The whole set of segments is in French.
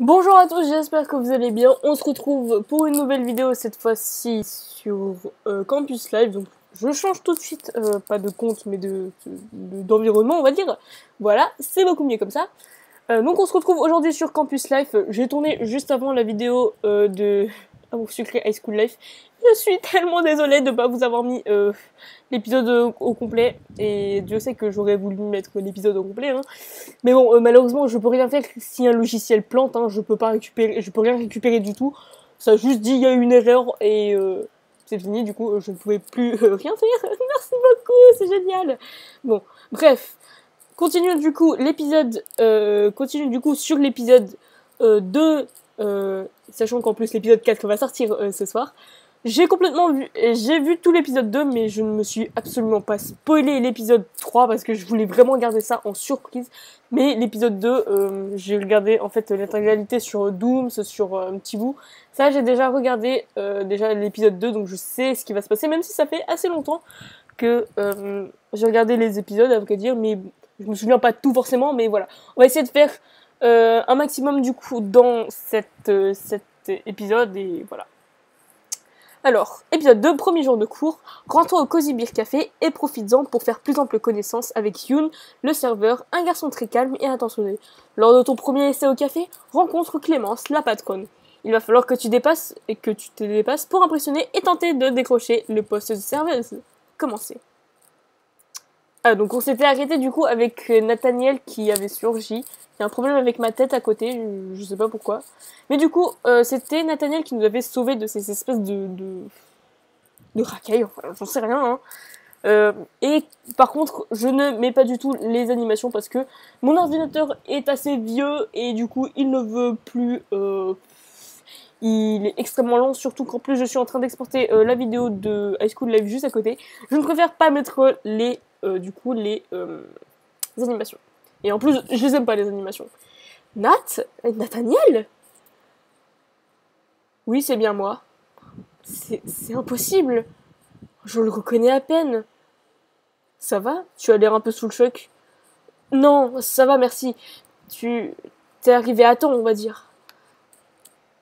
Bonjour à tous, j'espère que vous allez bien. On se retrouve pour une nouvelle vidéo, cette fois-ci sur Campus Live. Donc je change tout de suite, pas de compte mais d'environnement on va dire. Voilà, c'est beaucoup mieux comme ça. Donc on se retrouve aujourd'hui sur Campus Life. J'ai tourné juste avant la vidéo de Amour Sucré High School Life. Je suis tellement désolée de ne pas vous avoir mis l'épisode au complet. Et Dieu sait que j'aurais voulu mettre l'épisode au complet. Hein. Mais bon, malheureusement, je peux rien faire si un logiciel plante. Hein, je peux rien récupérer du tout. Ça juste dit il y a eu une erreur et c'est fini. Du coup, je ne pouvais plus rien faire. Merci beaucoup, c'est génial. Bon, bref. Continue du coup sur l'épisode 2, sachant qu'en plus l'épisode 4 va sortir ce soir. J'ai vu tout l'épisode 2, mais je ne me suis absolument pas spoilé l'épisode 3 parce que je voulais vraiment garder ça en surprise. Mais l'épisode 2, j'ai regardé en fait l'intégralité sur Dooms, sur un petit bout. Ça, j'ai déjà regardé déjà l'épisode 2, donc je sais ce qui va se passer, même si ça fait assez longtemps que j'ai regardé les épisodes, à vrai dire, mais je me souviens pas de tout forcément, mais voilà. On va essayer de faire un maximum du coup dans cet épisode, et voilà. Alors, épisode 2, premier jour de cours. Rentrons au Cozy Beer Café et profites-en pour faire plus ample connaissance avec Yoon, le serveur, un garçon très calme et attentionné. Lors de ton premier essai au café, rencontre Clémence, la patronne. Il va falloir que tu te dépasses pour impressionner et tenter de décrocher le poste de serveuse. Commencez. Ah, donc on s'était arrêté du coup avec Nathaniel qui avait surgi. Il y a un problème avec ma tête à côté, je sais pas pourquoi. Mais du coup, c'était Nathaniel qui nous avait sauvés de ces espèces de racailles, enfin, j'en sais rien. Hein. Et par contre, je ne mets pas du tout les animations parce que mon ordinateur est assez vieux et du coup, il ne veut plus. Il est extrêmement lent, surtout qu'en plus je suis en train d'exporter la vidéo de High School Live juste à côté. Je ne préfère pas mettre les animations. Et en plus, je les aime pas les animations. Nathaniel? Oui, c'est bien moi. C'est impossible. Je le reconnais à peine. Ça va? Tu as l'air un peu sous le choc. Non, ça va, merci. T'es arrivé à temps, on va dire.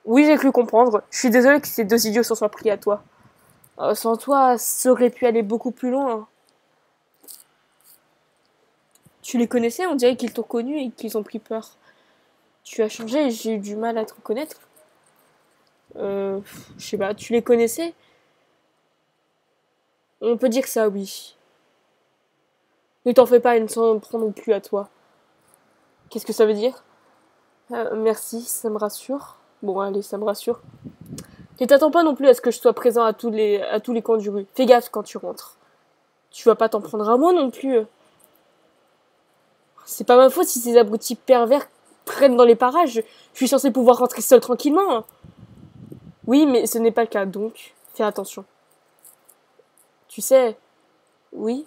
Oui, j'ai cru comprendre. Je suis désolée que ces deux idiots s'en soient pris à toi. Sans toi, ça aurait pu aller beaucoup plus loin. Tu les connaissais? On dirait qu'ils t'ont connu et qu'ils ont pris peur. Tu as changé et j'ai eu du mal à te reconnaître. Je sais pas, tu les connaissais? On peut dire ça, oui. Ne t'en fais pas, ils ne s'en prend non plus à toi. Qu'est-ce que ça veut dire? Merci, ça me rassure. Bon, allez, ça me rassure. Ne t'attends pas non plus à ce que je sois présent à tous les coins du rue. Fais gaffe quand tu rentres. Tu vas pas t'en prendre à moi non plus. C'est pas ma faute si ces abrutis pervers traînent dans les parages. Je suis censée pouvoir rentrer seule tranquillement. Oui, mais ce n'est pas le cas, donc fais attention. Tu sais, oui.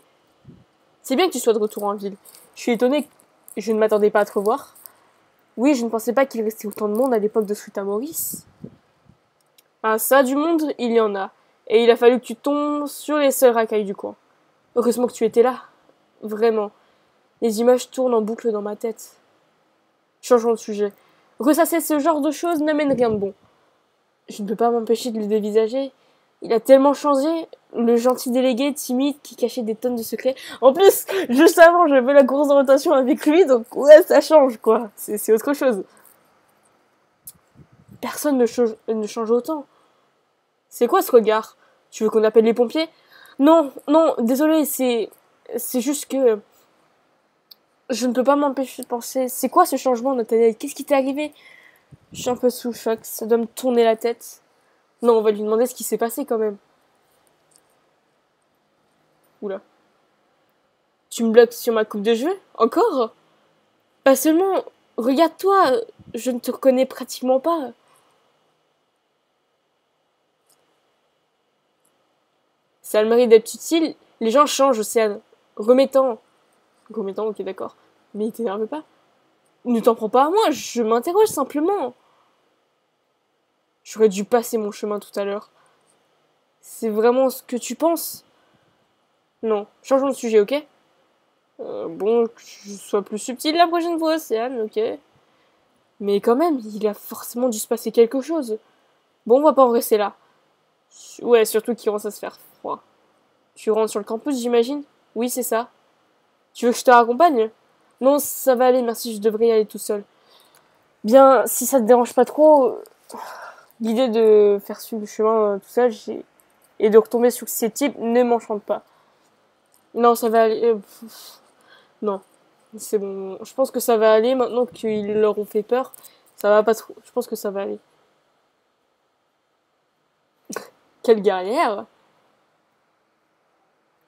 C'est bien que tu sois de retour en ville. Je suis étonnée, je ne m'attendais pas à te revoir. Oui, je ne pensais pas qu'il restait autant de monde à l'époque de Sweet Maurice. Ah, ça, du monde, il y en a. Et il a fallu que tu tombes sur les seuls racailles du coin. Heureusement que tu étais là. Vraiment. Les images tournent en boucle dans ma tête. Changeons de sujet. Ressasser ce genre de choses n'amène rien de bon. Je ne peux pas m'empêcher de le dévisager. Il a tellement changé, le gentil délégué timide qui cachait des tonnes de secrets. En plus, juste avant, j'avais la course d'orientation avec lui, donc ouais, ça change, quoi. C'est autre chose. Personne ne change autant. C'est quoi ce regard? Tu veux qu'on appelle les pompiers? Non, non, désolé, c'est juste que je ne peux pas m'empêcher de penser. C'est quoi ce changement, Nathaniel? Qu'est-ce qui t'est arrivé? Je suis un peu sous le choc, ça doit me tourner la tête. Non, on va lui demander ce qui s'est passé quand même. Oula. Tu me bloques sur ma coupe de jeu? Encore? Pas seulement. Regarde-toi, je ne te reconnais pratiquement pas. Ça a le mérite d'être utile. Les gens changent, Océane. Remettant. Remettant, ok, d'accord. Mais il t'énerve pas. Ne t'en prends pas à moi, je m'interroge simplement. J'aurais dû passer mon chemin tout à l'heure. C'est vraiment ce que tu penses? Non, changeons de sujet, ok? Bon, que je sois plus subtil la prochaine fois, Océane, ok? Mais quand même, il a forcément dû se passer quelque chose. Bon, on va pas en rester là. Ouais, surtout qu'il commence à se faire froid. Tu rentres sur le campus, j'imagine? Oui, c'est ça. Tu veux que je te raccompagne? Non, ça va aller, merci, je devrais y aller tout seul. Bien, si ça te dérange pas trop, l'idée de faire suivre le chemin tout seul et de retomber sur ces types ne m'enchante pas. Non, ça va aller. Non, c'est bon. Je pense que ça va aller maintenant qu'ils leur ont fait peur. Ça va pas trop. Je pense que ça va aller. Quelle guerrière!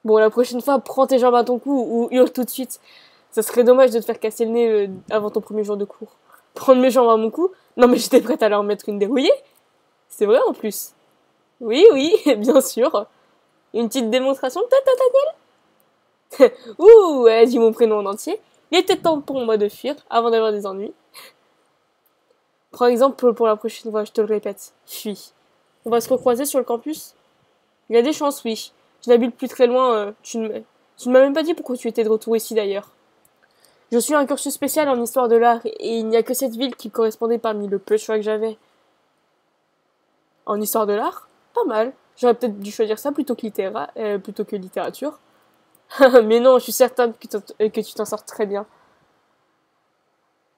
Bon, la prochaine fois, prends tes jambes à ton cou ou hurle tout de suite. Ça serait dommage de te faire casser le nez avant ton premier jour de cours. Prendre mes jambes à mon cou? Non, mais j'étais prête à leur mettre une dérouillée. C'est vrai en plus. Oui, oui, bien sûr. Une petite démonstration de tata. Ouh, elle a dit mon prénom en entier. Il était temps pour moi de fuir avant d'avoir des ennuis. Par exemple, pour la prochaine fois, je te le répète, fuis. On va se recroiser sur le campus? Il y a des chances, oui. Je n'habite plus très loin, tu ne m'as même pas dit pourquoi tu étais de retour ici d'ailleurs. Je suis un cursus spécial en histoire de l'art et il n'y a que cette ville qui correspondait parmi le peu de choix que j'avais. En histoire de l'art? Pas mal. J'aurais peut-être dû choisir ça plutôt que littérature. Mais non, je suis certaine que tu t'en sors très bien.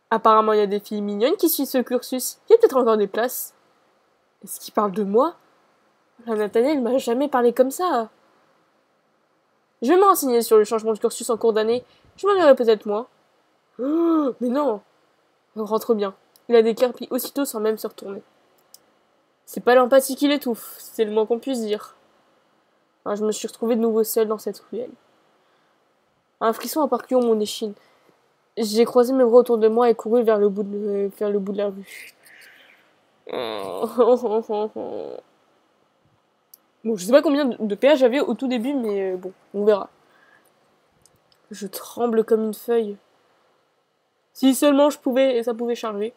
Apparemment, il y a des filles mignonnes qui suivent ce cursus. Il y a peut-être encore des places. Est-ce qu'il parle de moi? La Nathaniel m'a jamais parlé comme ça. Je vais me renseigner sur le changement de cursus en cours d'année. Je m'en verrai peut-être moi. Oh, mais non. On rentre bien. Il a déclaré aussitôt sans même se retourner. C'est pas l'empathie qui l'étouffe, c'est le moins qu'on puisse dire. Alors, je me suis retrouvée de nouveau seule dans cette ruelle. Un frisson a parcouru mon échine. J'ai croisé mes bras autour de moi et couru vers le bout de la rue. Bon, je sais pas combien de péage j'avais au tout début, mais bon, on verra. Je tremble comme une feuille. Si seulement ça pouvait charger.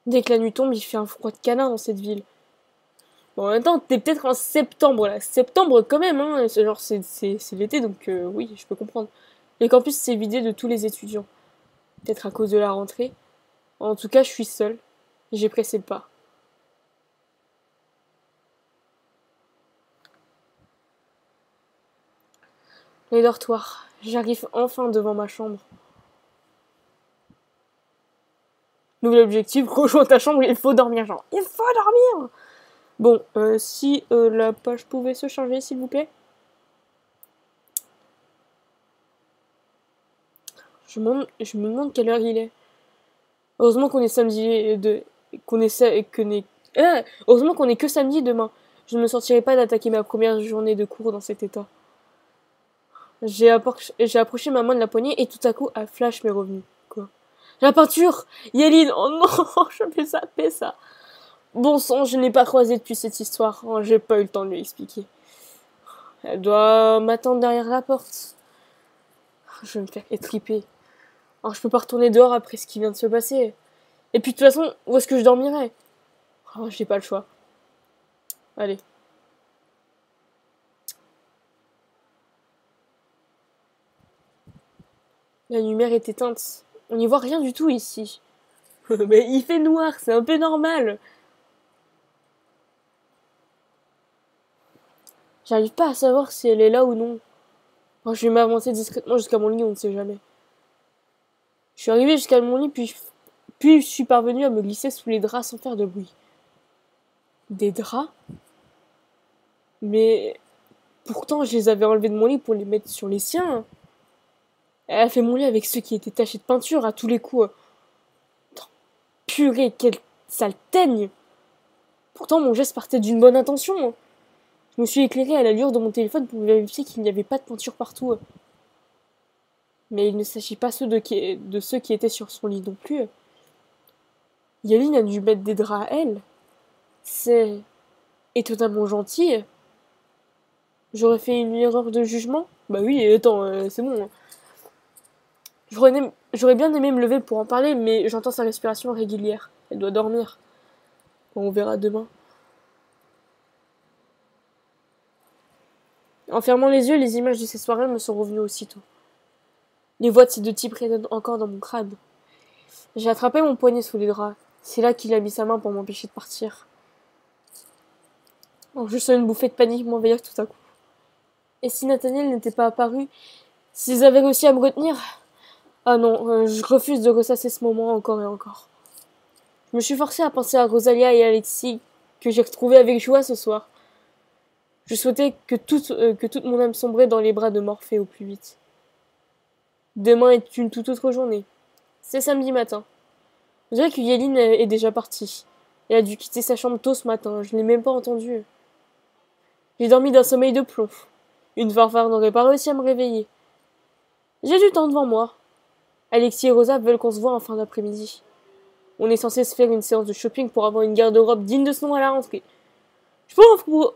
Dès que la nuit tombe, il fait un froid de canard dans cette ville. Bon, en même temps, t'es peut-être en septembre, là. Septembre, quand même, hein. Genre, c'est l'été, donc oui, je peux comprendre. Les campus s'est vidé de tous les étudiants. Peut-être à cause de la rentrée. En tout cas, je suis seule. J'ai pressé le pas. Les dortoirs. J'arrive enfin devant ma chambre. Nouvel objectif, rejoins ta chambre, il faut dormir, genre. Il faut dormir! Bon, si la page pouvait se charger, s'il vous plaît. Je me demande quelle heure il est. Heureusement qu'on est samedi heureusement qu'on est que samedi demain. Je ne me sentirais pas d'attaquer ma première journée de cours dans cet état. J'ai approché ma main de la poignée et tout à coup, un flash m'est revenu. Quoi? La peinture! Yaline! Oh non! Je fais ça. Bon sang, je n'ai pas croisé depuis cette histoire. Oh, j'ai pas eu le temps de lui expliquer. Elle doit m'attendre derrière la porte. Je vais me faire étriper. Alors, je peux pas retourner dehors après ce qui vient de se passer. Et puis de toute façon, où est-ce que je dormirai? Oh, j'ai pas le choix. Allez. La lumière est éteinte. On n'y voit rien du tout ici. Mais il fait noir, c'est un peu normal. J'arrive pas à savoir si elle est là ou non. Oh, je vais m'avancer discrètement jusqu'à mon lit, on ne sait jamais. Je suis arrivée jusqu'à mon lit, puis je suis parvenue à me glisser sous les draps sans faire de bruit. Des draps? Mais pourtant, je les avais enlevés de mon lit pour les mettre sur les siens. Elle a fait mon lit avec ceux qui étaient tachés de peinture à tous les coups. Purée, quelle sale teigne! Pourtant, mon geste partait d'une bonne intention. Je me suis éclairée à la lueur de mon téléphone pour vérifier qu'il n'y avait pas de peinture partout. Mais il ne s'agit pas de ceux qui étaient sur son lit non plus. Yaline a dû mettre des draps à elle. C'est étonnamment gentil. J'aurais fait une erreur de jugement? Bah oui, attends, c'est bon. J'aurais bien aimé me lever pour en parler, mais j'entends sa respiration régulière. Elle doit dormir. Bon, on verra demain. En fermant les yeux, les images de ces soirées me sont revenues aussitôt. Les voix de ces deux types résonnent encore dans mon crâne. J'ai attrapé mon poignet sous les draps. C'est là qu'il a mis sa main pour m'empêcher de partir. Oh, je sens une bouffée de panique m'envahir tout à coup. Et si Nathaniel n'était pas apparu, s'ils avaient réussi à me retenir... Ah non, je refuse de ressasser ce moment encore et encore. Je me suis forcée à penser à Rosalia et Alexis, que j'ai retrouvés avec joie ce soir. Je souhaitais que toute mon âme sombrait dans les bras de Morphée au plus vite. Demain est une toute autre journée. C'est samedi matin. Je dirais que Yéline est déjà partie. Elle a dû quitter sa chambre tôt ce matin, je ne l'ai même pas entendue. J'ai dormi d'un sommeil de plomb. Une fanfare n'aurait pas réussi à me réveiller. J'ai du temps devant moi. Alexis et Rosa veulent qu'on se voit en fin d'après-midi. On est censé se faire une séance de shopping pour avoir une garde-robe digne de ce nom à la rentrée. Je peux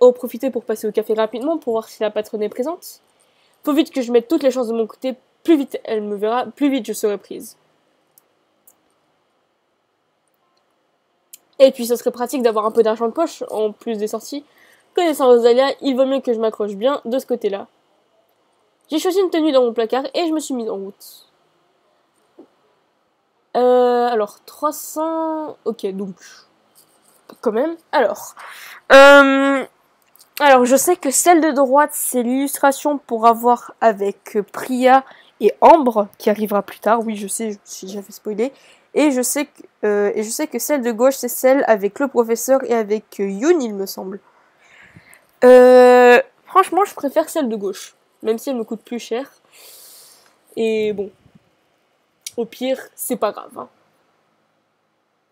en profiter pour passer au café rapidement pour voir si la patronne est présente. Faut vite que je mette toutes les chances de mon côté. Plus vite elle me verra, plus vite je serai prise. Et puis, ce serait pratique d'avoir un peu d'argent de poche, en plus des sorties. Connaissant Rosalia, il vaut mieux que je m'accroche bien de ce côté-là. J'ai choisi une tenue dans mon placard et je me suis mise en route. Alors, 300... Ok, donc... Quand même. Alors, je sais que celle de droite, c'est l'illustration pour avoir avec Priya et Ambre, qui arrivera plus tard. Oui, je sais, je suis déjà fait spoiler. Et je sais que celle de gauche, c'est celle avec le professeur et avec Yoon, il me semble. Franchement, je préfère celle de gauche, même si elle me coûte plus cher. Et bon, au pire, c'est pas grave. Hein.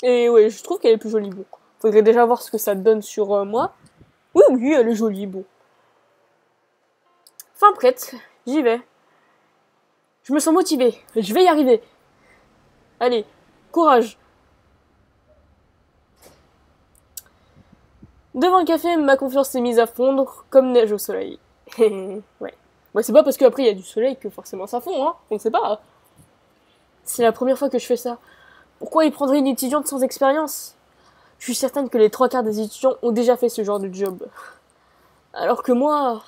Et ouais, je trouve qu'elle est plus jolie. Bon, faudrait déjà voir ce que ça donne sur moi. Oui, elle est jolie, bon. Fin prête, j'y vais. Je me sens motivée, je vais y arriver. Allez, courage. Devant le café, ma confiance s'est mise à fondre comme neige au soleil. Ouais. Bah, c'est pas parce qu'après il y a du soleil que forcément ça fond, hein. On sait pas. C'est la première fois que je fais ça. Pourquoi ils prendraient une étudiante sans expérience? Je suis certaine que les 3/4 des étudiants ont déjà fait ce genre de job. Alors que moi...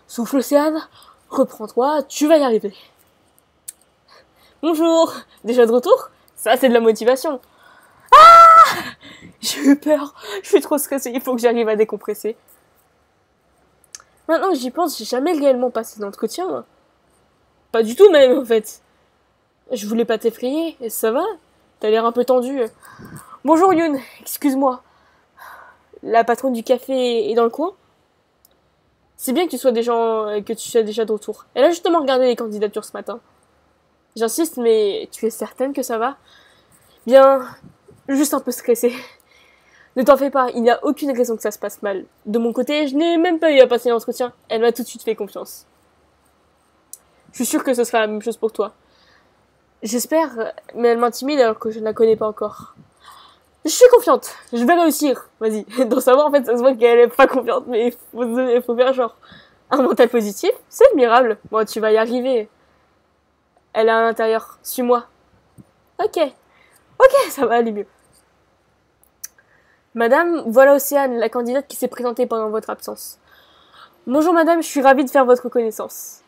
Souffle Océane, reprends-toi, tu vas y arriver. Bonjour, déjà de retour? Ça c'est de la motivation. J'ai eu peur, je suis trop stressée, il faut que j'arrive à décompresser. Maintenant que j'y pense, j'ai jamais réellement passé d'entretien. Pas du tout même en fait. Je voulais pas t'effrayer, et ça va? T'as l'air un peu tendu. Bonjour Yoon, excuse-moi. La patronne du café est dans le coin? C'est bien que tu sois déjà de retour. Elle a justement regardé les candidatures ce matin. J'insiste, mais tu es certaine que ça va? Bien, juste un peu stressée. Ne t'en fais pas, il n'y a aucune raison que ça se passe mal. De mon côté, je n'ai même pas eu à passer l'entretien. Elle m'a tout de suite fait confiance. Je suis sûre que ce sera la même chose pour toi. J'espère, mais elle m'intimide alors que je ne la connais pas encore. Je suis confiante, je vais réussir. Vas-y, dans sa voix, en fait, ça se voit qu'elle est pas confiante, mais il faut faire genre un mental positif, c'est admirable. Bon, tu vas y arriver. Elle est à l'intérieur, suis-moi. Ok, ça va aller mieux. Madame, voilà Océane, la candidate qui s'est présentée pendant votre absence. Bonjour madame, je suis ravie de faire votre connaissance.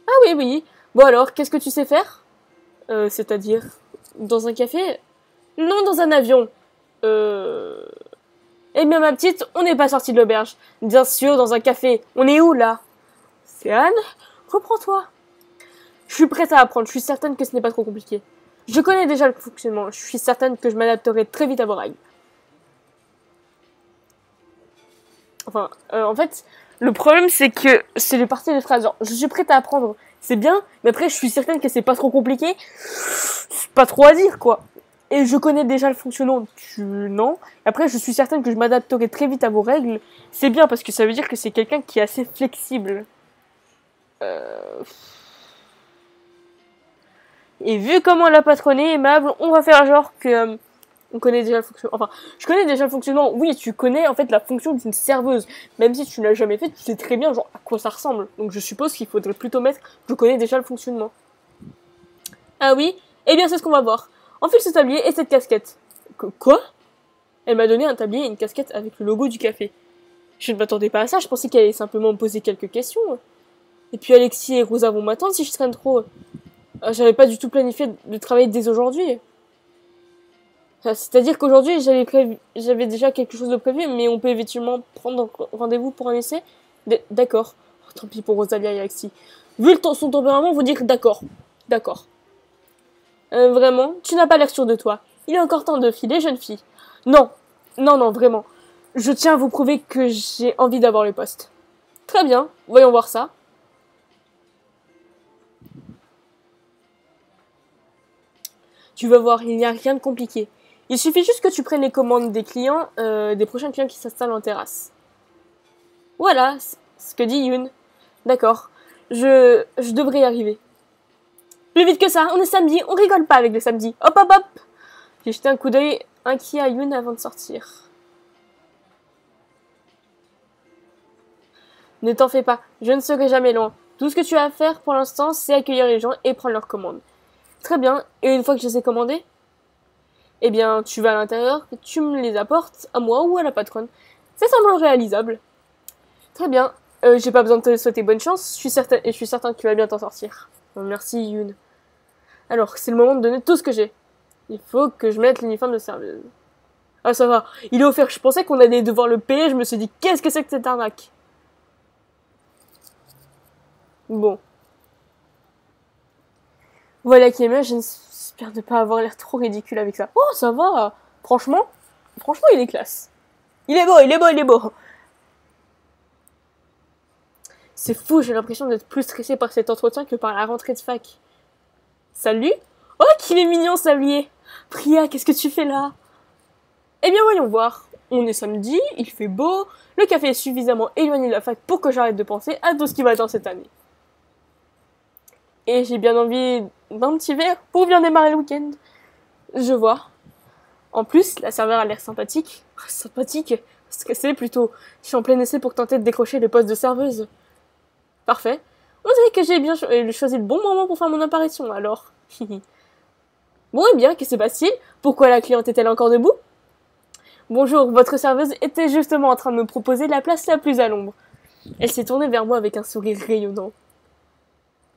Ah oui. Bon alors, qu'est-ce que tu sais faire? C'est-à-dire, dans un café? Non, dans un avion. Eh bien ma petite, on n'est pas sorti de l'auberge. Bien sûr, dans un café. On est où là? Océane, reprends-toi. Je suis prête à apprendre, je suis certaine que ce n'est pas trop compliqué. Je connais déjà le fonctionnement, je suis certaine que je m'adapterai très vite à vos règles. Enfin, en fait, le problème c'est que c'est les parties de phrases. Genre, je suis prête à apprendre, c'est bien, mais après je suis certaine que c'est pas trop compliqué. C'est pas trop à dire quoi. Et je connais déjà le fonctionnement, non. Après, je suis certaine que je m'adapterai très vite à vos règles. C'est bien parce que ça veut dire que c'est quelqu'un qui est assez flexible. Et vu comment la patronne est aimable, on va faire genre que... on connaît déjà le fonctionnement. Enfin, je connais déjà le fonctionnement. Oui, tu connais en fait la fonction d'une serveuse. Même si tu ne l'as jamais fait, tu sais très bien genre à quoi ça ressemble. Donc je suppose qu'il faudrait plutôt mettre je connais déjà le fonctionnement. Ah oui? Eh bien c'est ce qu'on va voir. Enfile ce tablier et cette casquette. Quoi? Elle m'a donné un tablier et une casquette avec le logo du café. Je ne m'attendais pas à ça, je pensais qu'elle allait simplement me poser quelques questions. Et puis Alexis et Rosa vont m'attendre si je traîne trop. J'avais pas du tout planifié de travailler dès aujourd'hui. C'est-à-dire qu'aujourd'hui, j'avais déjà quelque chose de prévu, mais on peut éventuellement prendre rendez-vous pour un essai. D'accord. Oh, tant pis pour Rosalia et Alexis. Vu son tempérament, vous dire d'accord. D'accord. Vraiment, tu n'as pas l'air sûr de toi. Il est encore temps de filer, jeune fille. Non. Non, non, vraiment. Je tiens à vous prouver que j'ai envie d'avoir le poste. Très bien, voyons voir ça. Tu vas voir, il n'y a rien de compliqué. Il suffit juste que tu prennes les commandes des clients, des prochains clients qui s'installent en terrasse. Voilà, ce que dit Yoon. D'accord, je devrais y arriver. Plus vite que ça, on est samedi, on rigole pas avec le samedi. Hop, hop, hop. J'ai jeté un coup d'œil inquiet à Yoon avant de sortir. Ne t'en fais pas, je ne serai jamais loin. Tout ce que tu as à faire pour l'instant, c'est accueillir les gens et prendre leurs commandes. Très bien, et une fois que je les ai commandés, eh bien, tu vas à l'intérieur, tu me les apportes à moi ou à la patronne. C'est semblant réalisable. Très bien, j'ai pas besoin de te souhaiter bonne chance, je suis certain que tu vas bien t'en sortir. Merci Yoon. Alors, c'est le moment de donner tout ce que j'ai. Il faut que je mette l'uniforme de serveuse. Ah ça va, il est offert, je pensais qu'on allait devoir le payer, je me suis dit qu'est-ce que c'est que cette arnaque. Bon. Voilà qui est bien, j'espère ne pas avoir l'air trop ridicule avec ça. Oh, ça va. Franchement, il est classe. Il est beau, il est beau, il est beau. C'est fou, j'ai l'impression d'être plus stressée par cet entretien que par la rentrée de fac. Salut. Oh, qu'il est mignon, Sablier. Priya, qu'est-ce que tu fais là? Eh bien, voyons voir. On est samedi, il fait beau, le café est suffisamment éloigné de la fac pour que j'arrête de penser à tout ce qui va dans cette année. Et j'ai bien envie d'un petit verre pour bien démarrer le week-end. Je vois. En plus, la serveur a l'air sympathique. Sympathique? Stressée plutôt. Je suis en plein essai pour tenter de décrocher le poste de serveuse. Parfait. On dirait que j'ai bien choisi le bon moment pour faire mon apparition, alors. Bon, eh bien, que se passe-t-il? Pourquoi la cliente est-elle encore debout? Bonjour, votre serveuse était justement en train de me proposer la place la plus à l'ombre. Elle s'est tournée vers moi avec un sourire rayonnant.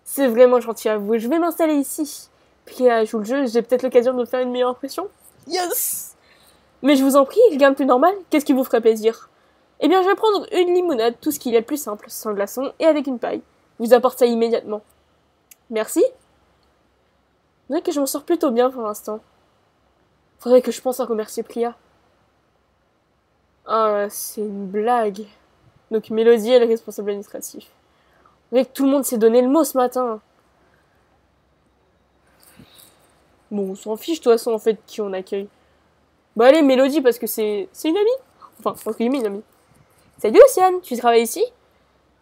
C'est vraiment gentil à vous, je vais m'installer ici. Puis joue le jeu, j'ai peut-être l'occasion de me faire une meilleure impression. Yes! Mais je vous en prie, rien de plus normal, qu'est-ce qui vous ferait plaisir? Eh bien, je vais prendre une limonade, tout ce qu'il y a de plus simple, sans glaçon et avec une paille. Je vous apporte ça immédiatement. Merci. Vous savez que je m'en sors plutôt bien pour l'instant. Faudrait que je pense à remercier Priya. Ah, c'est une blague. Donc Mélodie est le responsable administratif. Vous voyez que tout le monde s'est donné le mot ce matin. Bon, on s'en fiche de toute façon en fait qui on accueille. Bah allez, Mélodie parce que c'est une amie. Enfin, entre guillemets une amie. Salut Océane, tu travailles ici?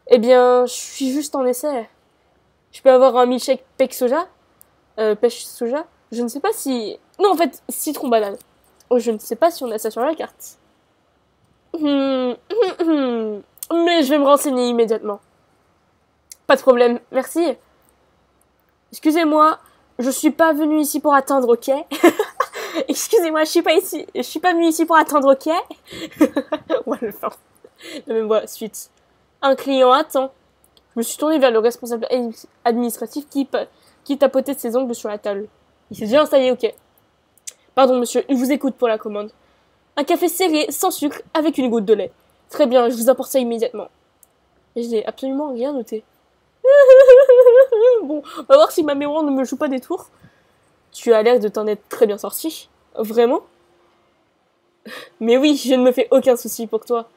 Eh bien, je suis juste en essai. Je peux avoir un milkshake pêche soja? Je ne sais pas si... Non, en fait, citron banane. Oh, je ne sais pas si on a ça sur la carte. Mais je vais me renseigner immédiatement. Pas de problème, merci. Excusez-moi, je suis pas venue ici pour attendre, ok? Excusez-moi, je suis pas venue ici pour attendre, ok? Ouais, enfin, la même voix, suite. Un client attend. Je me suis tournée vers le responsable administratif qui tapotait ses ongles sur la table. Il s'est déjà installé, ok. Pardon, monsieur, il vous écoute pour la commande. Un café serré, sans sucre, avec une goutte de lait. Très bien, je vous apporte ça immédiatement. Et je n'ai absolument rien noté. Bon, on va voir si ma mémoire ne me joue pas des tours. Tu as l'air de t'en être très bien sorti. Vraiment? Mais oui, je ne me fais aucun souci pour toi.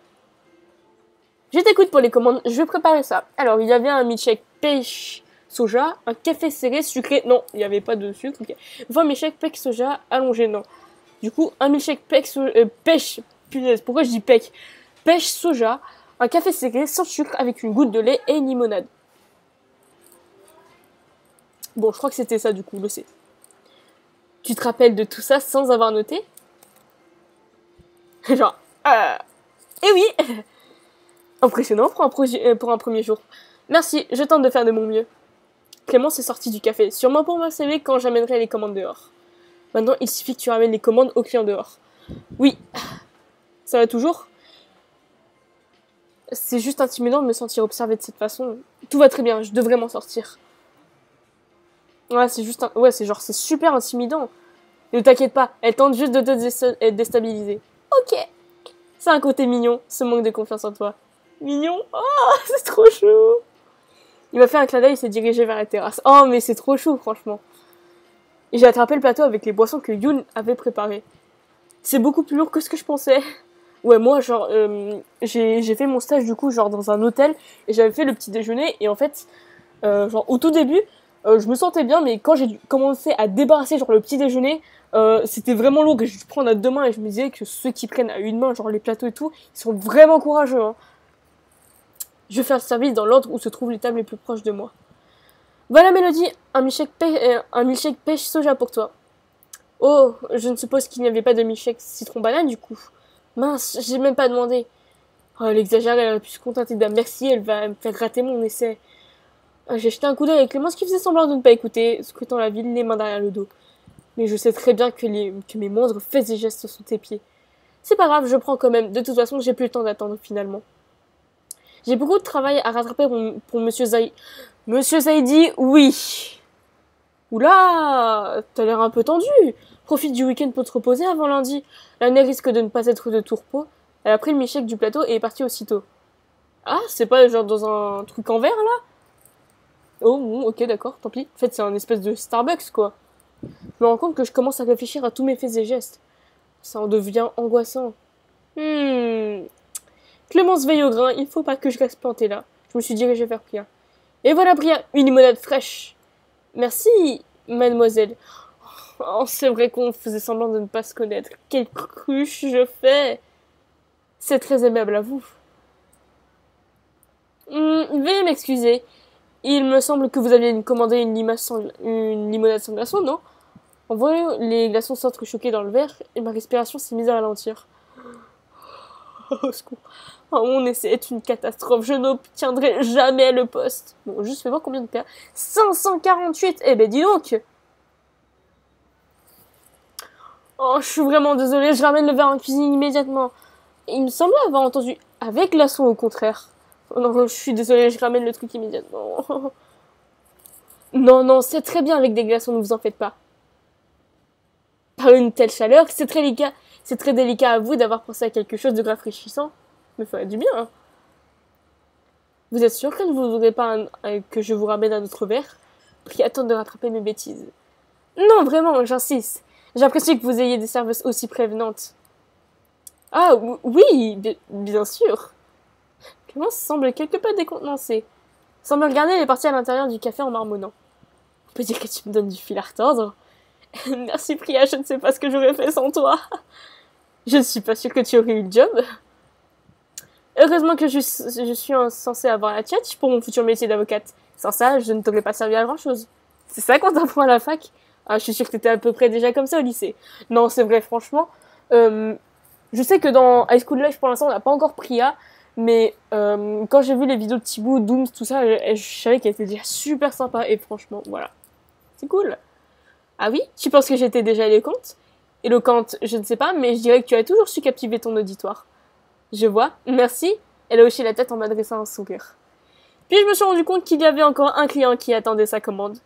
Je t'écoute pour les commandes, je vais préparer ça. Alors, il y avait un milkshake pêche soja, un café serré sucré. Non, il n'y avait pas de sucre. Okay. Enfin, milkshake pêche soja allongé, non. Du coup, un milkshake pêche. Punaise, pourquoi je dis pêche? Pêche soja, un café serré sans sucre avec une goutte de lait et une limonade. Bon, je crois que c'était ça du coup, le C. Tu te rappelles de tout ça sans avoir noté? Genre, eh oui. Impressionnant pour un premier jour. Merci, je tente de faire de mon mieux. Clémence est sortie du café, sûrement pour me saluer quand j'amènerai les commandes dehors. Maintenant, il suffit que tu ramènes les commandes aux clients dehors. Oui. Ça va toujours? C'est juste intimidant de me sentir observée de cette façon. Tout va très bien, je devrais m'en sortir. Ouais, c'est juste ouais, c'est genre, c'est super intimidant. Ne t'inquiète pas, elle tente juste de te déstabiliser. Ok. C'est un côté mignon, ce manque de confiance en toi. Mignon? Oh, c'est trop chou. Il m'a fait un clin d'œil et s'est dirigé vers la terrasse. Oh, mais c'est trop chou, franchement. Et j'ai attrapé le plateau avec les boissons que Yoon avait préparées. C'est beaucoup plus lourd que ce que je pensais. Ouais, moi, genre, j'ai fait mon stage, du coup, genre, dans un hôtel, et j'avais fait le petit déjeuner, et en fait, genre, au tout début, je me sentais bien, mais quand j'ai commencé à débarrasser, genre, le petit déjeuner, c'était vraiment lourd, et je dû prendre à 2 mains, et je me disais que ceux qui prennent à une main, genre, les plateaux et tout, ils sont vraiment courageux, hein. Je vais faire le service dans l'ordre où se trouvent les tables les plus proches de moi. Voilà, Mélodie, un milkshake pêche soja pour toi. Oh, je ne suppose qu'il n'y avait pas de milkshake citron banane, du coup. Mince, j'ai même pas demandé. Oh, elle exagère, elle aurait pu se contenter d'un merci, elle va me faire gratter mon essai. J'ai jeté un coup d'œil avec Clémence qui faisait semblant de ne pas écouter, scrutant la ville, les mains derrière le dos. Mais je sais très bien que mes moindres faits et gestes sont tes pieds. C'est pas grave, je prends quand même. De toute façon, j'ai plus le temps d'attendre finalement. J'ai beaucoup de travail à rattraper pour Monsieur Zaïdi. Monsieur Zaïdi, oui. Oula, t'as l'air un peu tendu. Profite du week-end pour te reposer avant lundi. L'année risque de ne pas être de tout repos. Elle a pris le milkshake du plateau et est partie aussitôt. Ah, c'est pas genre dans un truc en verre, là? Oh, bon, ok, d'accord, tant pis. En fait, c'est un espèce de Starbucks, quoi. Je me rends compte que je commence à réfléchir à tous mes faits et gestes. Ça en devient angoissant. Clémence veille au grain, il faut pas que je reste plantée là. Je me suis dirigée vers Priya. Et voilà, Priya, une limonade fraîche. Merci, mademoiselle. Oh, c'est vrai qu'on faisait semblant de ne pas se connaître. Quelle cruche je fais. C'est très aimable à vous. Veuillez m'excuser. Il me semble que vous aviez commandé une limonade sans glaçons, non? En voyant les glaçons s'entrechoquer dans le verre, et ma respiration s'est mise à ralentir. Au secours. Oh, mon essai est une catastrophe. Je n'obtiendrai jamais le poste. Bon, juste fais voir combien de paires. 548. Eh ben, dis donc. Oh, je suis vraiment désolée. Je ramène le verre en cuisine immédiatement. Il me semblait avoir entendu avec glaçons au contraire. Oh non, je suis désolée. Je ramène le truc immédiatement. Non, non, c'est très bien avec des glaçons. Ne vous en faites pas. Par une telle chaleur, c'est très délicat. C'est très délicat à vous d'avoir pensé à quelque chose de rafraîchissant. Me ferait du bien. Hein. Vous êtes sûr que ne vous voudrez pas que je vous ramène un autre verre? Pris attendre de rattraper mes bêtises. Non, vraiment, j'insiste. J'apprécie que vous ayez des serveuses aussi prévenantes. Ah, oui, bien sûr. Clémence semble quelque peu décontenancée. Sans me regarder, elle est partie à l'intérieur du café en marmonnant. On peut dire que tu me donnes du fil à retordre. Merci, Priya, je ne sais pas ce que j'aurais fait sans toi. Je ne suis pas sûre que tu aurais eu le job. Heureusement que je suis censée avoir la tchatch pour mon futur métier d'avocate. Sans ça, je ne t'aurais pas servi à grand-chose. C'est ça qu'on t'apprend à la fac? Ah, je suis sûre que t'étais à peu près déjà comme ça au lycée. Non, c'est vrai, franchement. Je sais que dans High School Life, pour l'instant, on n'a pas encore Priya. Mais quand j'ai vu les vidéos de Thibaut, Dooms, tout ça, je savais qu'elle était déjà super sympa. Et franchement, voilà. C'est cool. Ah oui? Tu penses que j'étais déjà éloquente? Éloquente, je ne sais pas, mais je dirais que tu as toujours su captiver ton auditoire. Je vois, merci. Elle a hoché la tête en m'adressant un sourire. Puis je me suis rendu compte qu'il y avait encore un client qui attendait sa commande.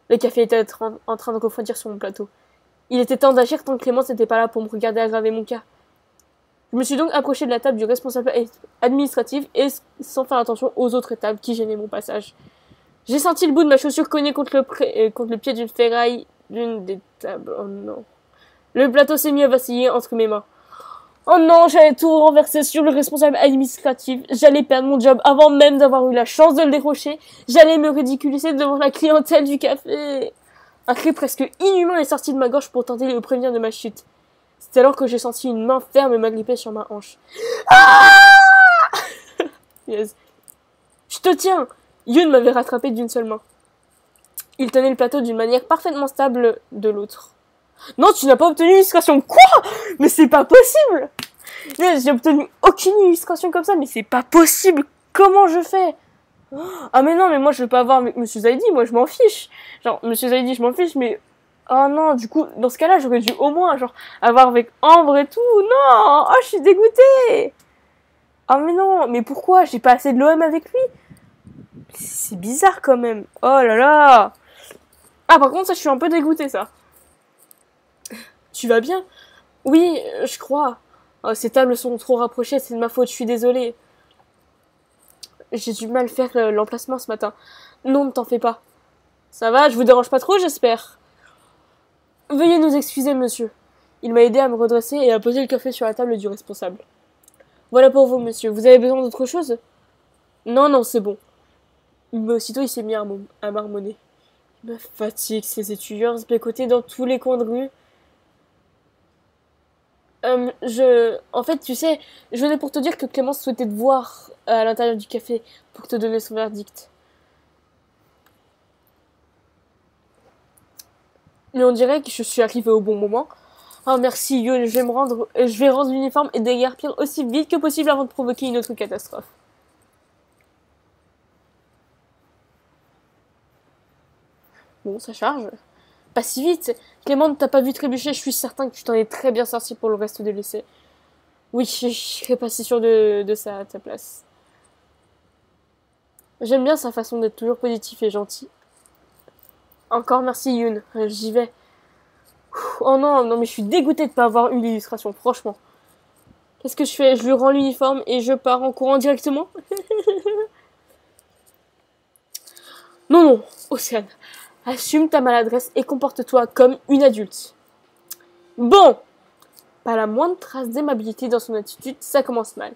Le café était en train de refroidir sur mon plateau. Il était temps d'agir tant que Clémence n'était pas là pour me regarder aggraver mon cas. Je me suis donc approché de la table du responsable administratif et sans faire attention aux autres tables qui gênaient mon passage. J'ai senti le bout de ma chaussure cogner contre le pied d'une ferraille d'une des tables. Oh non. Le plateau s'est mis à vaciller entre mes mains. Oh non, j'allais tout renverser sur le responsable administratif. J'allais perdre mon job avant même d'avoir eu la chance de le décrocher. J'allais me ridiculiser devant la clientèle du café. Un cri presque inhumain est sorti de ma gorge pour tenter de le prévenir de ma chute. C'est alors que j'ai senti une main ferme m'agripper sur ma hanche. Ah yes. Je te tiens. Yoon m'avait rattrapé d'une seule main. Il tenait le plateau d'une manière parfaitement stable de l'autre. Non, tu n'as pas obtenu une illustration. Quoi? Mais c'est pas possible. J'ai obtenu aucune illustration comme ça, mais c'est pas possible. Comment je fais? Ah mais non, mais moi je veux pas avoir avec Monsieur Zaidi, moi je m'en fiche. Genre, Monsieur Zaidi, je m'en fiche, mais... Oh non, du coup, dans ce cas-là, j'aurais dû au moins, genre, avoir avec Ambre et tout. Non. Oh, je suis dégoûtée. Ah mais non, mais pourquoi? J'ai pas assez de l'OM avec lui. C'est bizarre quand même. Oh là là. Ah par contre ça je suis un peu dégoûtée ça. Tu vas bien? Oui, je crois. Oh, ces tables sont trop rapprochées, c'est de ma faute, je suis désolée. J'ai du mal à faire l'emplacement ce matin. Non, ne t'en fais pas. Ça va, je vous dérange pas trop, j'espère. Veuillez nous excuser, monsieur. Il m'a aidé à me redresser et à poser le café sur la table du responsable. Voilà pour vous, monsieur. Vous avez besoin d'autre chose? Non, non, c'est bon. Mais aussitôt, il s'est mis à marmonner. Il me fatigue, ces étudiants se bécoter dans tous les coins de rue. En fait, tu sais, je venais pour te dire que Clémence souhaitait te voir à l'intérieur du café pour te donner son verdict. Mais on dirait que je suis arrivée au bon moment. Oh merci Yoon, je vais rendre l'uniforme et déguerpir aussi vite que possible avant de provoquer une autre catastrophe. Bon, ça charge. Pas si vite. Clément ne t'a pas vu trébucher, je suis certain que tu t'en es très bien sorti pour le reste de l'essai. Oui, je serais pas si sûre de ça à ta place. J'aime bien sa façon d'être toujours positif et gentil. Encore merci Yoon, j'y vais. Oh non, non mais je suis dégoûtée de pas avoir eu l'illustration, franchement. Qu'est-ce que je fais? Je lui rends l'uniforme et je pars en courant directement? Non, non, Océane. Assume ta maladresse et comporte-toi comme une adulte. Bon! Pas la moindre trace d'aimabilité dans son attitude, ça commence mal.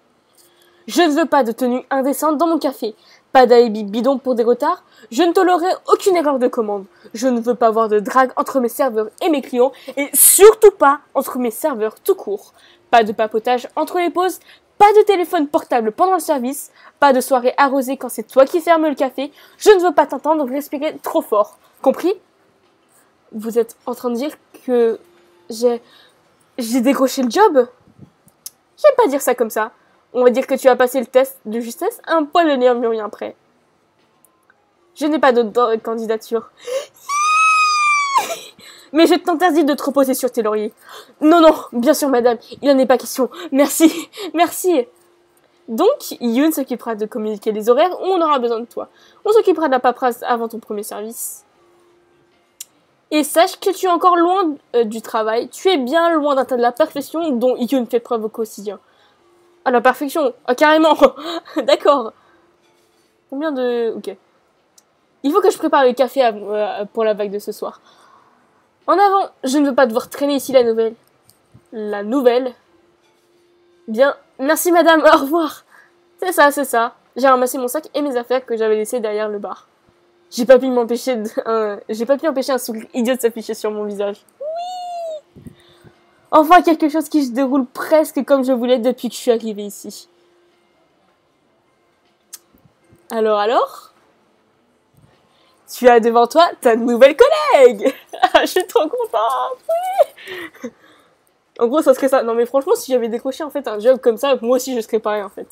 Je ne veux pas de tenue indécente dans mon café. Pas d'alibi bidon pour des retards. Je ne tolérerai aucune erreur de commande. Je ne veux pas voir de drague entre mes serveurs et mes clients. Et surtout pas entre mes serveurs tout court. Pas de papotage entre les pauses. Pas de téléphone portable pendant le service. Pas de soirée arrosée quand c'est toi qui fermes le café. Je ne veux pas t'entendre respirer trop fort. Compris? Vous êtes en train de dire que j'ai décroché le job? J'aime pas dire ça comme ça. On va dire que tu as passé le test de justesse un poil le nez murmurien après. Je n'ai pas d'autre candidature. Mais je t'interdis de te reposer sur tes lauriers. Non, non, bien sûr, madame, il n'en est pas question. Merci, merci. Donc, Yoon s'occupera de communiquer les horaires où on aura besoin de toi. On s'occupera de la paperasse avant ton premier service. Et sache que tu es encore loin du travail. Tu es bien loin d'atteindre la perfection dont Yoon fait preuve au quotidien. Ah, la perfection. Ah, carrément. D'accord. Combien de... Ok. Il faut que je prépare le café pour la vague de ce soir. En avant, je ne veux pas devoir traîner ici la nouvelle. La nouvelle? Bien, merci madame, au revoir. C'est ça, c'est ça. J'ai ramassé mon sac et mes affaires que j'avais laissées derrière le bar. J'ai pas pu empêcher un sourire idiot de s'afficher sur mon visage. Oui! Enfin, quelque chose qui se déroule presque comme je voulais depuis que je suis arrivée ici. Alors? Tu as devant toi ta nouvelle collègue! Je suis trop contente! Oui! En gros, ça serait ça. Non mais franchement, si j'avais décroché en fait un job comme ça, moi aussi je serais pareil en fait.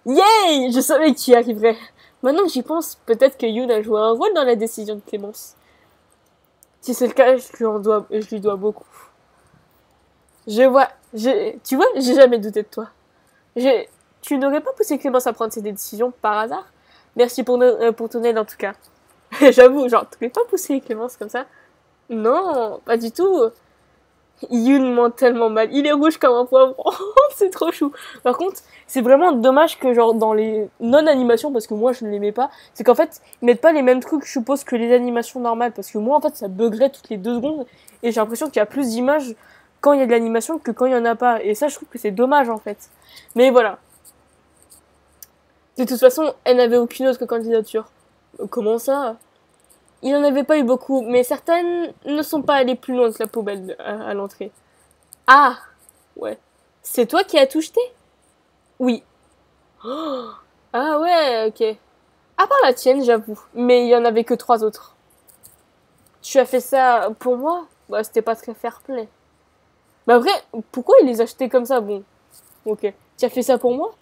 Yay! Je savais que tu y arriverais. Maintenant que j'y pense, peut-être que Yoon a joué un rôle dans la décision de Clémence. Si c'est le cas, je lui dois beaucoup. Tu vois, j'ai jamais douté de toi. Tu n'aurais pas poussé Clémence à prendre ses décisions par hasard? Merci pour ton aide en tout cas. J'avoue, genre, tu n'aurais pas poussé Clémence comme ça? Non, pas du tout. Yoon ment tellement mal. Il est rouge comme un poivron. C'est trop chou. Par contre, c'est vraiment dommage que genre dans les non-animations, parce que moi je ne l'aimais pas, c'est qu'en fait, ils mettent pas les mêmes trucs, je suppose, que les animations normales. Parce que moi, en fait, ça buggerait toutes les 2 secondes. Et j'ai l'impression qu'il y a plus d'images quand il y a de l'animation que quand il y en a pas. Et ça, je trouve que c'est dommage, en fait. Mais voilà. De toute façon, elle n'avait aucune autre candidature. Comment ça? Il n'en avait pas eu beaucoup, mais certaines ne sont pas allées plus loin que la poubelle à l'entrée. Ah! Ouais. C'est toi qui as tout jeté? Oui. Oh, ah ouais, ok. À part la tienne, j'avoue. Mais il y en avait que 3 autres. Tu as fait ça pour moi? Bah, c'était pas très fair-play. Bah vrai, pourquoi il les a jetés comme ça? Bon, ok. Tu as fait ça pour moi?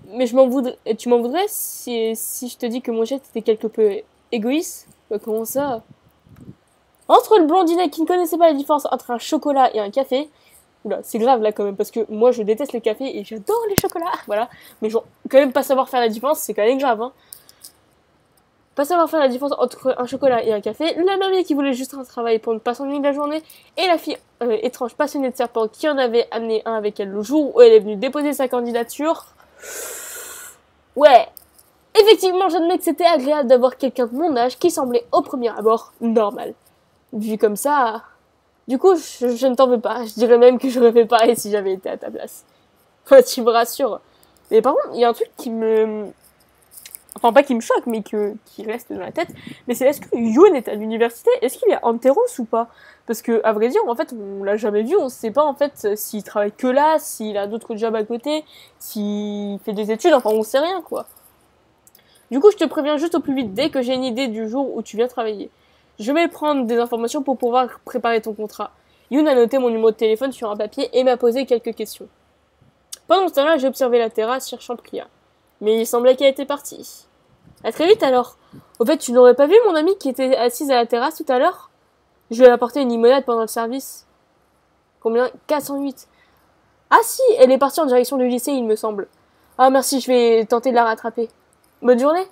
Mais tu m'en voudrais si je te dis que mon geste était quelque peu égoïste? Bah, comment ça? Entre le blondinet qui ne connaissait pas la différence entre un chocolat et un café, Oula, c'est grave là quand même, parce que moi je déteste les cafés et j'adore les chocolats, voilà. Mais genre, quand même pas savoir faire la différence, c'est quand même grave, hein. Pas savoir faire la différence entre un chocolat et un café, la mamie qui voulait juste un travail pour ne pas s'ennuyer de la journée, et la fille étrange passionnée de serpent qui en avait amené un avec elle le jour où elle est venue déposer sa candidature. Ouais, effectivement, j'admets que c'était agréable d'avoir quelqu'un de mon âge qui semblait au premier abord normal. Vu comme ça, du coup, je ne t'en veux pas. Je dirais même que j'aurais fait pareil si j'avais été à ta place. Tu me rassures. Mais par contre, il y a un truc qui me... Enfin, pas qui me choque, mais qui reste dans la tête. Mais c'est, est-ce que Yoon est à l'université? Est-ce qu'il est Anteros ou pas? Parce que, à vrai dire, en fait, on l'a jamais vu. On sait pas, en fait, s'il travaille que là, s'il a d'autres jobs à côté, s'il fait des études. Enfin, on sait rien, quoi. Du coup, je te préviens juste au plus vite dès que j'ai une idée du jour où tu viens travailler. Je vais prendre des informations pour pouvoir préparer ton contrat. Yoon a noté mon numéro de téléphone sur un papier et m'a posé quelques questions. Pendant ce temps-là, j'ai observé la terrasse cherchant Priya. Mais il semblait qu'elle était partie. À très vite alors. Au fait, tu n'aurais pas vu mon amie qui était assise à la terrasse tout à l'heure? Je lui ai apporté une limonade pendant le service. Combien? 408. Ah si, elle est partie en direction du lycée, il me semble. Ah merci, je vais tenter de la rattraper. Bonne journée.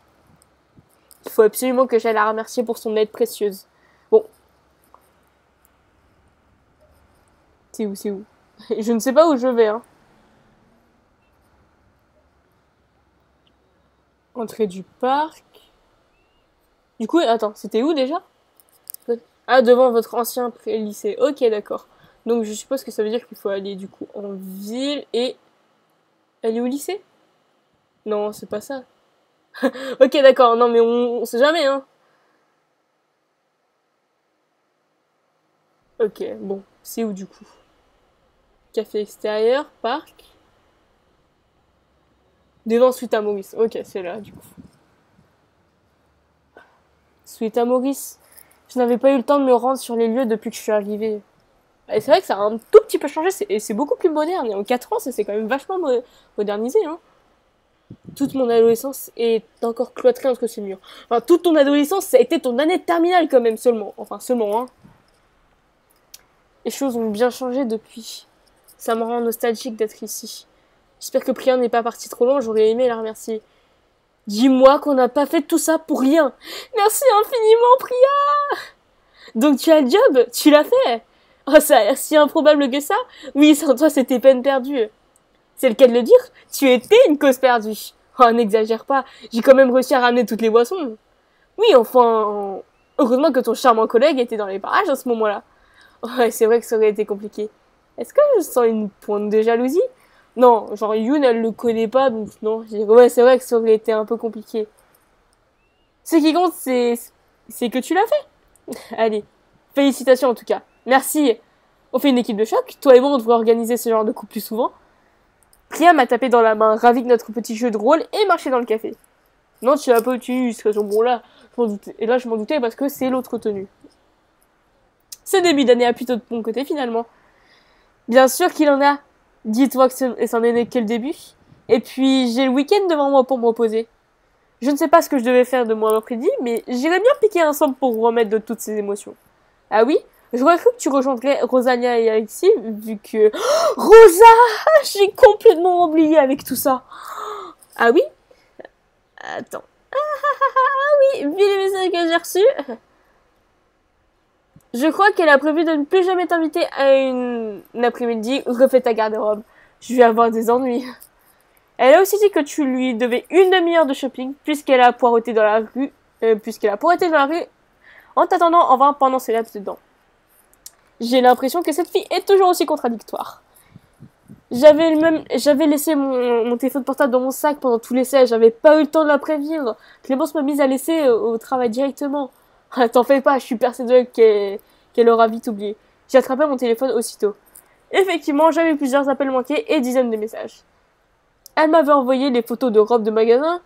Il faut absolument que j'aille la remercier pour son aide précieuse. Bon. C'est où, c'est où? Je ne sais pas où je vais, hein. Entrée du parc. Du coup, attends, c'était où déjà? Ah, devant votre ancien lycée. Ok, d'accord. Donc je suppose que ça veut dire qu'il faut aller du coup en ville et... aller au lycée? Non, c'est pas ça. Ok, d'accord. Non, mais on sait jamais, hein. Ok, bon. C'est où du coup? Café extérieur, parc. Devant Suite à Maurice. Ok, c'est là du coup. Suite à Maurice. Je n'avais pas eu le temps de me rendre sur les lieux depuis que je suis arrivée. Et c'est vrai que ça a un tout petit peu changé, et c'est beaucoup plus moderne. Et en 4 ans, ça s'est quand même vachement modernisé, hein. Toute mon adolescence est encore cloîtrée entre ces murs. Enfin, toute ton adolescence, ça a été ton année de terminale quand même seulement. Enfin, seulement, hein. Les choses ont bien changé depuis. Ça me rend nostalgique d'être ici. J'espère que Priya n'est pas partie trop loin, j'aurais aimé la remercier. Dis-moi qu'on n'a pas fait tout ça pour rien. Merci infiniment, Priya. Donc tu as le job, tu l'as fait. Oh, ça a l'air si improbable que ça. Oui, sans toi, c'était peine perdue. C'est le cas de le dire, tu étais une cause perdue. Oh, n'exagère pas, j'ai quand même réussi à ramener toutes les boissons. Oui, enfin, heureusement que ton charmant collègue était dans les parages à ce moment-là. Ouais, c'est vrai que ça aurait été compliqué. Est-ce que je sens une pointe de jalousie? Non, genre Yoon, elle le connaît pas, donc non. Ouais, c'est vrai que ça aurait été un peu compliqué. Ce qui compte, c'est que tu l'as fait. Allez, félicitations en tout cas. Merci. On fait une équipe de choc. Toi et moi, on devrait organiser ce genre de coup plus souvent. Priya m'a tapé dans la main, ravi de notre petit jeu de rôle, et marché dans le café. Non, tu l'as pas utilisé, bon là, je m'en doutais. Et là, je m'en doutais parce que c'est l'autre tenue. Ce début d'année a plutôt de bon côté finalement. Bien sûr qu'il en a. Dis-toi que c'en n'est que le début. Et puis, j'ai le week-end devant moi pour me reposer. Je ne sais pas ce que je devais faire de moi après-midi, mais j'irais bien piquer un sang pour remettre de toutes ces émotions. Ah oui? J'aurais cru que tu rejoindrais Rosalia et Alexis, vu que... Oh, Rosa! J'ai complètement oublié avec tout ça. Ah oui? Attends. Ah oui, vu les messages que j'ai reçus. Je crois qu'elle a prévu de ne plus jamais t'inviter à une après-midi. Refais ta garde-robe. Je vais avoir des ennuis. Elle a aussi dit que tu lui devais une demi-heure de shopping, puisqu'elle a poireauté dans la rue, en t'attendant en vain pendant ce laps de temps. J'ai l'impression que cette fille est toujours aussi contradictoire. J'avais laissé mon téléphone portable dans mon sac pendant tout l'essai, j'avais pas eu le temps de la prévenir. Clémence m'a mise à laisser au travail directement. T'en fais pas, je suis persuadée qu'elle aura vite oublié. J'ai attrapé mon téléphone aussitôt. Effectivement, j'avais plusieurs appels manqués et dizaines de messages. Elle m'avait envoyé les photos de robes de magasin,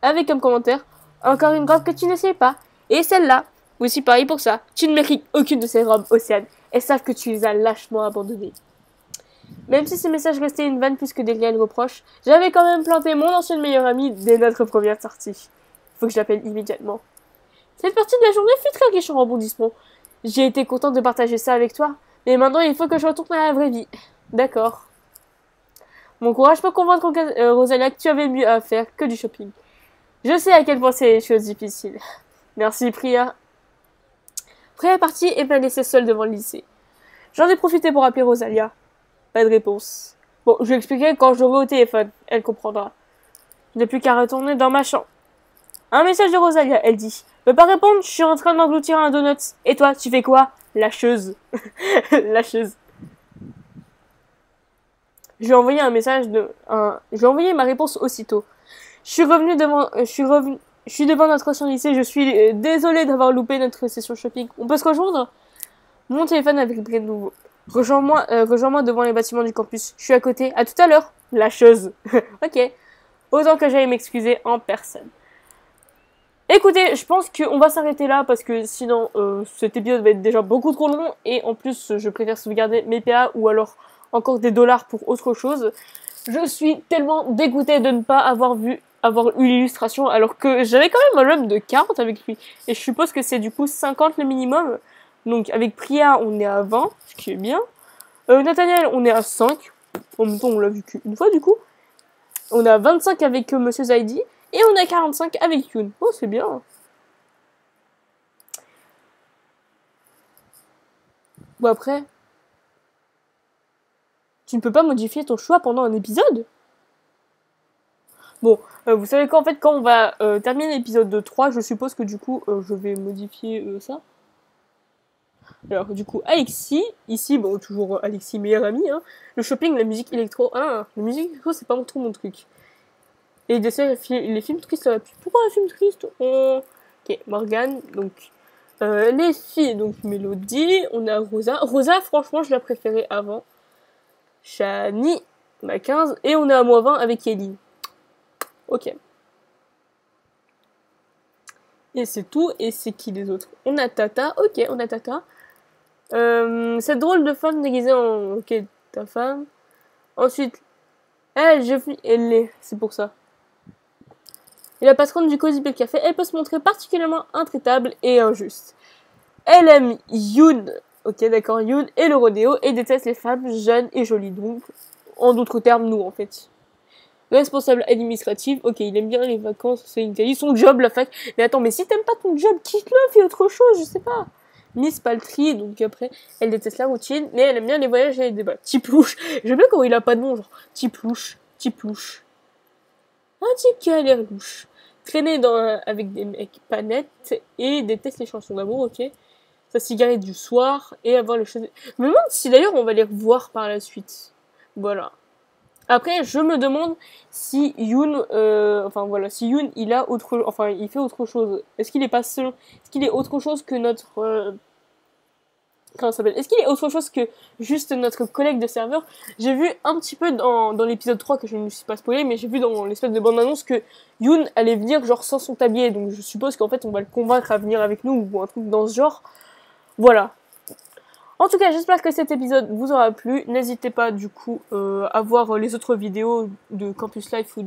avec comme commentaire « Encore une robe que tu n'essayes pas. Et celle-là, aussi pareil pour ça. Tu ne mérites aucune de ces robes, Océane. Elles savent que tu les as lâchement abandonnées. » Même si ces messages restaient une vanne plus que des réels reproches, j'avais quand même planté mon ancienne meilleure amie dès notre première sortie. Faut que je l'appelle immédiatement. Cette partie de la journée fut très riche en rebondissements. J'ai été contente de partager ça avec toi, Et maintenant, il faut que je retourne à la vraie vie. D'accord. Mon courage peut convaincre Rosalia que tu avais mieux à faire que du shopping. Je sais à quel point c'est des choses difficiles. Merci, Priya. Priya est partie et m'a laissé seule devant le lycée. J'en ai profité pour appeler Rosalia. Pas de réponse. Bon, je lui expliquerai quand j'aurai au téléphone. Elle comprendra. Je n'ai plus qu'à retourner dans ma chambre. Un message de Rosalia, elle dit. Veux pas répondre, je suis en train d'engloutir un donut. Et toi, tu fais quoi? Lâcheuse. Lâcheuse. Je lui ai envoyé un message je lui ai envoyé ma réponse aussitôt. Je suis devant notre ancien lycée, je suis désolée d'avoir loupé notre session shopping. On peut se rejoindre? Mon téléphone a vibré de nouveau. Rejoins-moi devant les bâtiments du campus. Je suis à côté. À tout à l'heure. Lâcheuse. Ok. Autant que j'aille m'excuser en personne. Écoutez, je pense qu'on va s'arrêter là parce que sinon cet épisode va être déjà beaucoup trop long et en plus je préfère sauvegarder mes PA ou alors encore des dollars pour autre chose. Je suis tellement dégoûtée de ne pas avoir eu l'illustration alors que j'avais quand même un run de 40 avec lui et je suppose que c'est du coup 50 le minimum. Donc avec Priya on est à 20, ce qui est bien. Nathaniel on est à 5. En même temps on l'a vu qu'une fois du coup. On a 25 avec Monsieur Zaidi. Et on a 45 avec Yoon. Oh, c'est bien. Bon, après, tu ne peux pas modifier ton choix pendant un épisode. Bon, vous savez qu'en fait, quand on va terminer l'épisode de 3, je suppose que du coup, je vais modifier ça. Alors, du coup, Alexis, ici, bon, toujours Alexis, meilleur ami, hein. Le shopping, la musique électro. Ah, la musique électro, c'est pas trop mon truc. Et les films tristes, ça va plus. Pourquoi un film triste? Ok, Morgane, donc les filles, donc Mélodie, on a Rosa. Rosa, franchement, je la préférais avant. Shani, on a 15, et on est à -20 avec Ellie. Ok. Et c'est tout, et c'est qui les autres? On a Tata, ok, on a Tata. Cette drôle de femme déguisée en... Ok, ta femme. Ensuite, elle l'est, c'est pour ça. Et la patronne du Cozy Bell Café, elle peut se montrer particulièrement intraitable et injuste. Elle aime Yoon, ok d'accord, Yoon et le rodéo, et déteste les femmes jeunes et jolies, donc en d'autres termes, nous en fait. Responsable administrative, ok, il aime bien les vacances, c'est une qualité, son job, la fac. Mais attends, mais si t'aimes pas ton job, quitte-le, fais autre chose, je sais pas. Miss Paltry, donc après, elle déteste la routine, mais elle aime bien les voyages et les débats. Tiplouche, j'aime bien quand il a pas de nom, genre Tiplouche, Tiplouche. Un type qui a l'air louche. Traîner avec des mecs pas nets et déteste les chansons d'amour, ok. Sa cigarette du soir et avoir les choses... Je me demande si d'ailleurs on va les revoir par la suite. Voilà. Après, je me demande si Yoon, si Yoon, il fait autre chose. Est-ce qu'il est pas seul? Est-ce qu'il est autre chose que notre... Comment ça s'appelle? Est-ce qu'il est autre chose que juste notre collègue de serveur? J'ai vu un petit peu dans l'épisode 3, que je ne me suis pas spoilé, mais j'ai vu dans l'espèce de bande-annonce que Yoon allait venir genre sans son tablier, donc je suppose qu'en fait on va le convaincre à venir avec nous ou un truc dans ce genre. Voilà. En tout cas, j'espère que cet épisode vous aura plu. N'hésitez pas du coup à voir les autres vidéos de Campus Life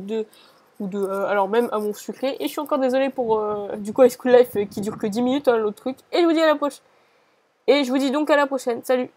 alors même à mon sucré. Et je suis encore désolée pour du coup High School Life qui dure que 10 minutes, hein, l'autre truc. Et je vous dis à la prochaine. Et je vous dis donc à la prochaine. Salut!